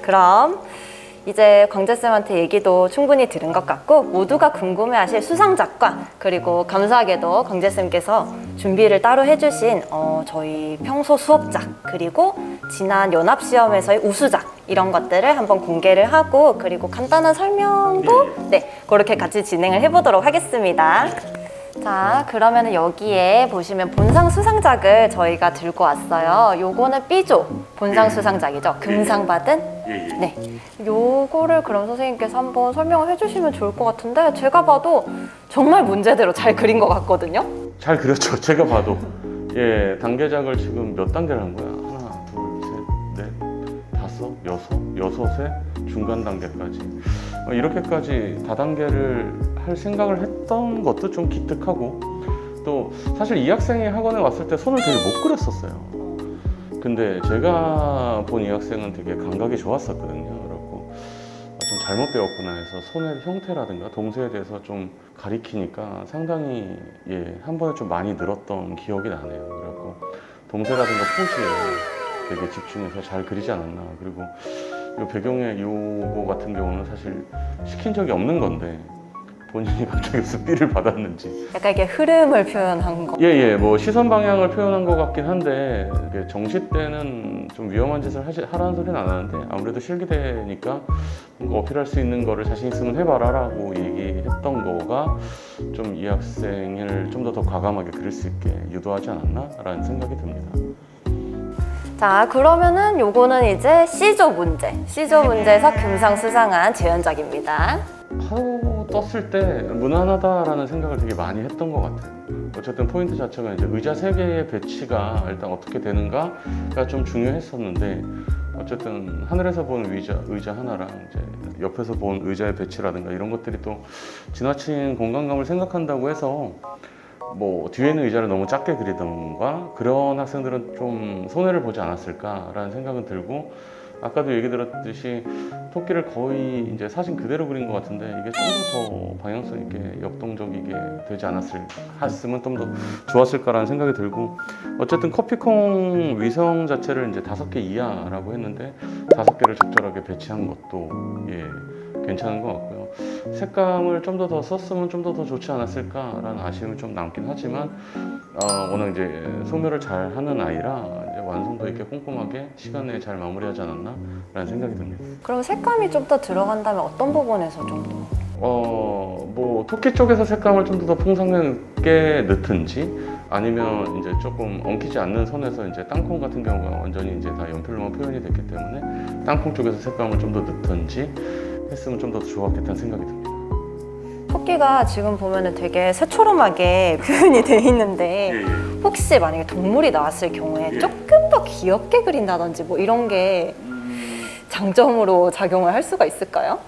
그럼 이제 광재쌤한테 얘기도 충분히 들은 것 같고 모두가 궁금해하실 수상작과 그리고 감사하게도 광재쌤께서 준비를 따로 해주신 저희 평소 수업작 그리고 지난 연합시험에서의 우수작 이런 것들을 한번 공개를 하고 그리고 간단한 설명도 그렇게 같이 진행을 해보도록 하겠습니다. 자, 그러면 여기에 보시면 본상 수상작을 저희가 들고 왔어요. 요거는 B조 본상 수상작이죠. 금상 받은. 네. 요거를 그럼 선생님께서 한번 설명을 해주시면 좋을 것 같은데 제가 봐도 정말 문제대로 잘 그린 것 같거든요. 잘 그렸죠. 제가 봐도. 예, 단계작을 지금 몇 단계를 한 거야? 하나, 둘, 셋, 넷, 다섯, 여섯에 중간 단계까지. 이렇게까지 다단계를 할 생각을 했던 것도 좀 기특하고 또 사실 이 학생이 학원에 왔을 때 손을 되게 못 그렸었어요. 근데 제가 본 이 학생은 되게 감각이 좋았었거든요. 그래갖고 좀 잘못 배웠구나 해서 손의 형태라든가 동세에 대해서 좀 가리키니까 상당히 한 번에 좀 많이 늘었던 기억이 나네요. 그래갖고 동세라든가 포즈에 되게 집중해서 잘 그리지 않았나. 그리고 이 배경의 요거 같은 경우는 사실 시킨 적이 없는 건데 본인이 갑자기 무슨 삐를 받았는지 약간 이게 흐름을 표현한 거. 뭐 시선 방향을 표현한 것 같긴 한데 이게 정시 때는 좀 위험한 짓을 하라는 소리는 안 하는데 아무래도 실기대니까 뭔가 어필할 수 있는 거를 자신 있으면 해봐라 라고 얘기했던 거가 좀 이 학생을 좀 더 과감하게 그릴 수 있게 유도하지 않았나 라는 생각이 듭니다. 자, 그러면은 요거는 이제 C조 문제. C조 문제에서 금상수상한 재현작입니다. 하루 떴을 때 무난하다라는 생각을 되게 많이 했던 것 같아요. 어쨌든 포인트 자체가 이제 의자 3개의 배치가 일단 어떻게 되는가가 좀 중요했었는데 어쨌든 하늘에서 본 의자 하나랑 이제 옆에서 본 의자의 배치라든가 이런 것들이 또 지나친 공간감을 생각한다고 해서 뭐 뒤에 있는 의자를 너무 작게 그리던가 그런 학생들은 좀 손해를 보지 않았을까라는 생각은 들고 아까도 얘기 들었듯이 토끼를 거의 이제 사진 그대로 그린 것 같은데 이게 좀 더 방향성 있게 역동적이게 되지 않았으면 좀 더 좋았을까라는 생각이 들고 어쨌든 커피콩 위성 자체를 이제 5개 이하라고 했는데 5개를 적절하게 배치한 것도 괜찮은 것 같고요. 색감을 좀 더 썼으면 좀 더 좋지 않았을까라는 아쉬움이 좀 남긴 하지만 워낙 이제 소묘를 잘 하는 아이라 이제 완성도 있게 꼼꼼하게 시간 내에 잘 마무리하지 않았나라는 생각이 듭니다. 그럼 색감이 좀 더 들어간다면 어떤 부분에서 좀 더? 뭐 토끼 쪽에서 색감을 좀 더 풍성하게 넣든지 아니면 이제 조금 엉키지 않는 선에서 이제 땅콩 같은 경우가 완전히 이제 다 연필로만 표현이 됐기 때문에 땅콩 쪽에서 색감을 좀 더 넣든지 했으면 좀 더 좋았겠다는 생각이 듭니다. 토끼가 지금 보면은 되게 새초롬하게 표현이 돼 있는데 혹시 만약에 동물이 나왔을 경우에 조금 더 귀엽게 그린다든지 뭐 이런 게 장점으로 작용을 할 수가 있을까요?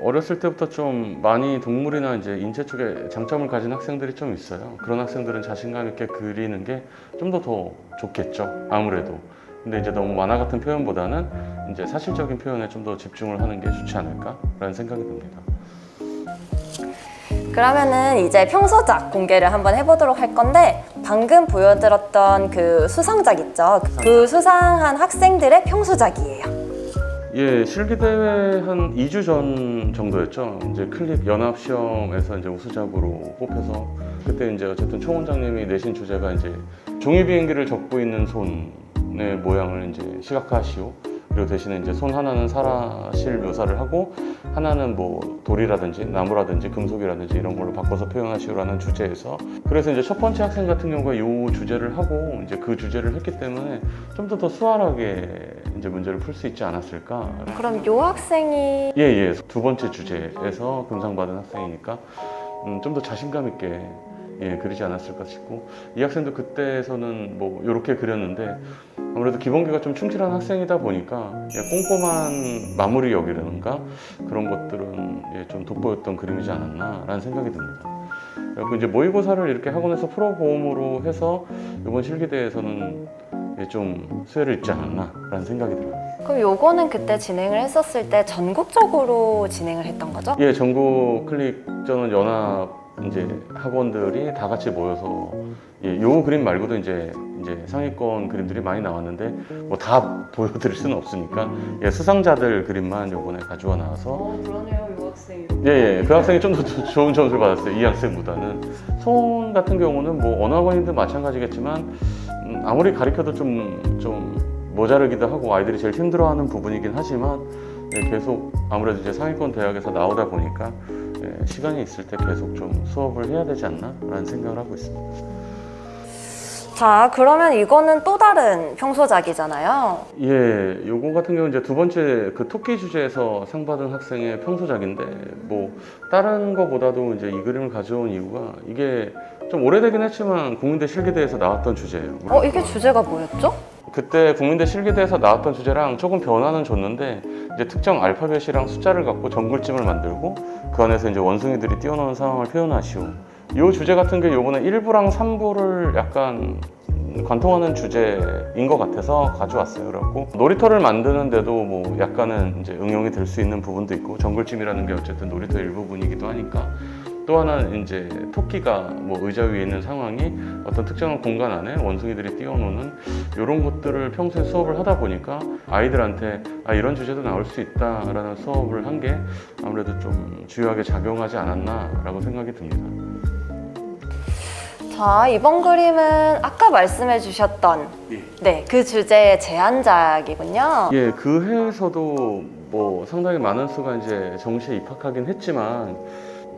어렸을 때부터 좀 많이 동물이나 이제 인체 쪽에 장점을 가진 학생들이 좀 있어요. 그런 학생들은 자신감 있게 그리는 게 좀 더 좋겠죠. 아무래도. 근데 이제 너무 만화 같은 표현보다는 이제 사실적인 표현에 좀 더 집중을 하는 게 좋지 않을까라는 생각이 듭니다. 그러면은 이제 평소작 공개를 한번 해보도록 할 건데 방금 보여드렸던 그 수상작 있죠? 그 수상한 학생들의 평소작이에요. 실기대회 한 2주 전 정도였죠. 이제 클립 연합시험에서 이제 우수작으로 뽑혀서 그때 이제 어쨌든 총원장님이 내신 주제가 이제 종이 비행기를 접고 있는 손의 모양을 이제 시각화하시오. 그리고 대신에 이제 손 하나는 사라실 묘사를 하고 하나는 뭐 돌이라든지 나무라든지 금속이라든지 이런 걸로 바꿔서 표현하시오라는 주제에서 그래서 이제 첫 번째 학생 같은 경우가 이 주제를 하고 이제 그 주제를 했기 때문에 좀 더 수월하게 이제 문제를 풀 수 있지 않았을까. 그럼 이 학생이 두 번째 주제에서 금상받은 학생이니까 좀 더 자신감 있게 그리지 않았을까 싶고 이 학생도 그때에서는 뭐 이렇게 그렸는데 아무래도 기본기가 좀 충실한 학생이다 보니까 꼼꼼한 마무리 역이라든가 그런 것들은 좀 돋보였던 그림이지 않았나라는 생각이 듭니다. 그리고 이제 모의고사를 이렇게 학원에서 프로보험으로 해서 이번 실기대에서는 좀 수혜를 입지 않았나라는 생각이 들어요. 그럼 요거는 그때 진행을 했었을 때 전국적으로 진행을 했던 거죠? 전국 클릭전은 연합 이제 학원들이 다 같이 모여서 요 그림 말고도 이제 상위권 그림들이 많이 나왔는데 뭐 다 보여드릴 수는 없으니까 수상자들 그림만 요번에 가져와 나와서 그러네요, 이 학생이. 그 학생이 좀 더 좋은 점수를 받았어요. 이 학생보다는. 손 같은 경우는 뭐 어느 학원이든 마찬가지겠지만 아무리 가르쳐도 좀 모자르기도 하고 아이들이 제일 힘들어하는 부분이긴 하지만 계속 아무래도 이제 상위권 대학에서 나오다 보니까 시간이 있을 때 계속 좀 수업을 해야 되지 않나 라는 생각을 하고 있습니다. 자, 그러면 이거는 또 다른 평소작이잖아요. 요거 같은 경우는 이제 두 번째 그 토끼 주제에서 상 받은 학생의 평소작인데 뭐 다른 거보다도 이제 이 그림을 가져온 이유가 이게 좀 오래되긴 했지만 국민대 실기대에서 나왔던 주제예요. 이게 주제가 뭐였죠? 그때 국민대 실기대에서 나왔던 주제랑 조금 변화는 줬는데 이제 특정 알파벳이랑 숫자를 갖고 정글짐을 만들고 그 안에서 이제 원숭이들이 뛰어노는 상황을 표현하시오. 이 주제 같은 게 요번에 1부랑 3부를 약간 관통하는 주제인 것 같아서 가져왔어요. 그래갖고 놀이터를 만드는데도 뭐 약간은 이제 응용이 될 수 있는 부분도 있고 정글짐이라는 게 어쨌든 놀이터 일부분이기도 하니까 또 하나는 이제 토끼가 뭐 의자 위에 있는 상황이 어떤 특정한 공간 안에 원숭이들이 뛰어노는 이런 것들을 평소에 수업을 하다 보니까 아이들한테 이런 주제도 나올 수 있다라는 수업을 한 게 아무래도 좀 주요하게 작용하지 않았나라고 생각이 듭니다. 자, 이번 그림은 아까 말씀해 주셨던 그 주제의 제안작이군요. 그 해에서도 뭐 상당히 많은 수가 이제 정시에 입학하긴 했지만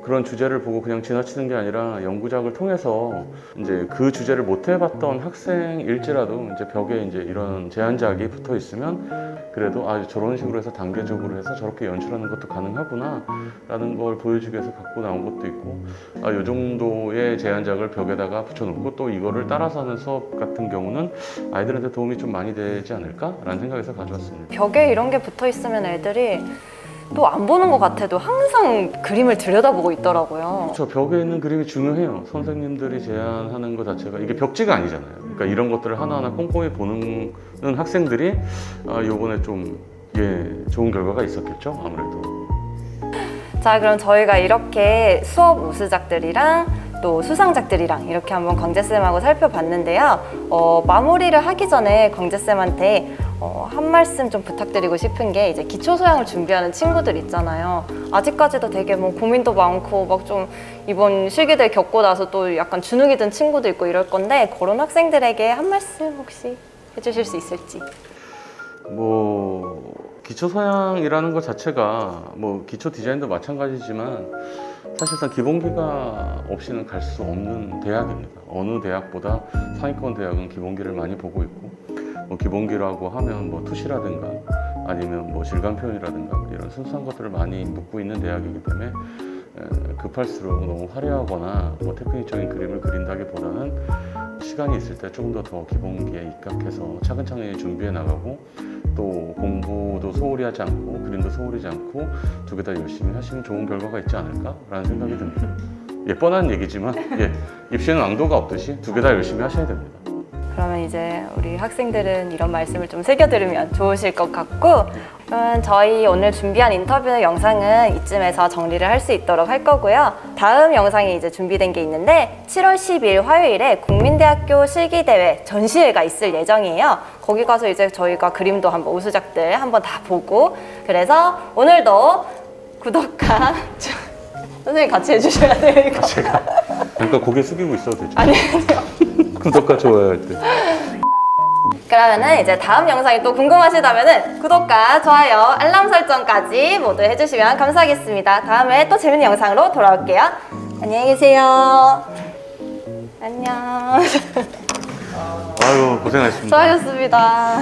그런 주제를 보고 그냥 지나치는 게 아니라 연구작을 통해서 이제 그 주제를 못 해봤던 학생일지라도 이제 벽에 이제 이런 제안작이 붙어 있으면 그래도 저런 식으로 해서 단계적으로 해서 저렇게 연출하는 것도 가능하구나 라는 걸 보여주기 위해서 갖고 나온 것도 있고 이 정도의 제안작을 벽에다가 붙여놓고 또 이거를 따라서 하는 수업 같은 경우는 아이들한테 도움이 좀 많이 되지 않을까 라는 생각에서 가져왔습니다. 벽에 이런 게 붙어 있으면 애들이 또 안 보는 것 같아도 항상 그림을 들여다보고 있더라고요. 그렇죠. 벽에 있는 그림이 중요해요. 선생님들이 제안하는 것 자체가 이게 벽지가 아니잖아요. 그러니까 이런 것들을 하나하나 꼼꼼히 보는 학생들이 요번에 좀 좋은 결과가 있었겠죠. 아무래도. 자, 그럼 저희가 이렇게 수업 우수작들이랑 또 수상작들이랑 이렇게 한번 광재쌤하고 살펴봤는데요. 마무리를 하기 전에 광재쌤한테 한 말씀 좀 부탁드리고 싶은 게 이제 기초 소양을 준비하는 친구들 있잖아요. 아직까지도 되게 뭐 고민도 많고 막 좀 이번 실기들 겪고 나서 또 약간 주눅이 든 친구도 있고 이럴 건데 그런 학생들에게 한 말씀 혹시 해주실 수 있을지. 뭐 기초 소양이라는 것 자체가 뭐 기초 디자인도 마찬가지지만 사실상 기본기가 없이는 갈 수 없는 대학입니다. 어느 대학보다 상위권 대학은 기본기를 많이 보고 있고 뭐 기본기라고 하면 뭐 투시라든가 아니면 뭐 질감 표현이라든가 이런 순수한 것들을 많이 묻고 있는 대학이기 때문에 급할수록 너무 화려하거나 뭐 테크닉적인 그림을 그린다기보다는 시간이 있을 때 조금 더 기본기에 입각해서 차근차근히 준비해 나가고 또 공부도 소홀히 하지 않고 그림도 소홀히 하지 않고 두 개 다 열심히 하시면 좋은 결과가 있지 않을까라는 생각이 듭니다. 뻔한 얘기지만 입시는 왕도가 없듯이 두 개 다 열심히 하셔야 됩니다. 그러면 이제 우리 학생들은 이런 말씀을 좀 새겨들으면 좋으실 것 같고 그러면 저희 오늘 준비한 인터뷰 영상은 이쯤에서 정리를 할 수 있도록 할 거고요. 다음 영상이 이제 준비된 게 있는데 7월 10일 화요일에 국민대학교 실기대회 전시회가 있을 예정이에요. 거기 가서 이제 저희가 그림도 한번 우수작들 한번 다 보고 그래서 오늘도 구독과 선생님 같이 해주셔야 돼요 이거. 제가 잠깐 고개 숙이고 있어도 되죠? 아니요. 구독과 좋아요 할 때. 그러면은 이제 다음 영상이 또 궁금하시다면은 구독과 좋아요, 알람 설정까지 모두 해주시면 감사하겠습니다. 다음에 또 재밌는 영상으로 돌아올게요. 안녕히 계세요. 안녕. 아유 고생하셨습니다. 수고하셨습니다.